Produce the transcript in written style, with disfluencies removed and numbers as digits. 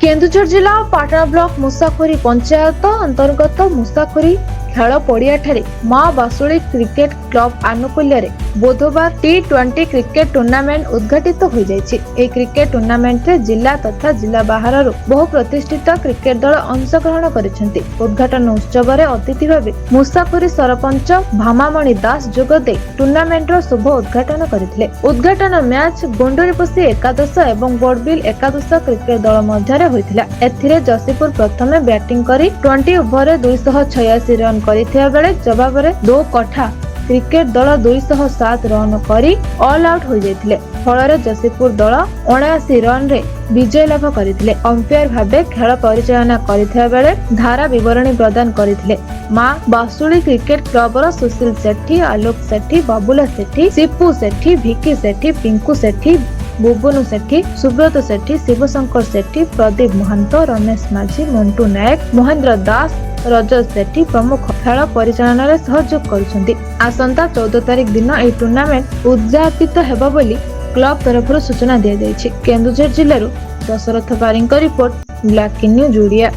केन्दुझर जिला पाटना ब्लॉक मुसाखोरी पंचायत अंतर्गत मुसाखोरी खेल पड़िया माँ बासुली क्रिकेट क्लब आनुकूल्य बुधवार T20 क्रिकेट टूर्नामेंट उद्घाटित हो जायछि। ए क्रिकेट टूर्नामेंट रे जिला तथा जिला बाहर बहु प्रतिष्ठित क्रिकेट दल अंशग्रहण करिसेंति। उद्घाटन उत्सव रे अतिथि भावे मुसाखोरी सरपंच भामामणि दास जोगदे टूर्नामेंट रो शुभ उद्घाटन करथिले। उद्घाटन मैच गुंडुरीपसी एकादश एवं बोर्डबिल एकादश क्रिकेट दल मध्य होइथिला। एथिरे जसीपुर प्रथमे बैटिंग करी 20 ओवर रे 286 रन करिथिया बेले जवाब रे 2 कठा क्रिकेट दल 207 रन करी ऑल आउट हो जाइथिले। फଳରେ जसीपुर दल 79 रन रे विजय लाभ करथिले। अंपायर भाबे खेल परिचालना करथिया बेले धारा विवरणी प्रदान करथिले मां बासुली क्रिकेट क्लब रो सुशील सेठी, आलोक सेठी, बाबुला सेठी, सिपू सेठी, भिकी सेठी, पिंकू सेठी, बुबुनु सेठी, सुब्रत सेठी, शिवशंकर सेठी, प्रदीप महंत, रमेश माझी, मंटू नायक, महेंद्र दास, रजत सेठी प्रमुख खेल परिचालन में सहयोग करुछन्ति। आसंता 14 तारिख दिन ए टूर्नामेंट उद्घाटित हेबा बोली क्लब तरफ सूचना दिया जायछि। केन्दुझर जिल्लारू दशरथ पारीଙ୍କ रिपोर्ट ब्लैक न्यूज ओडिया।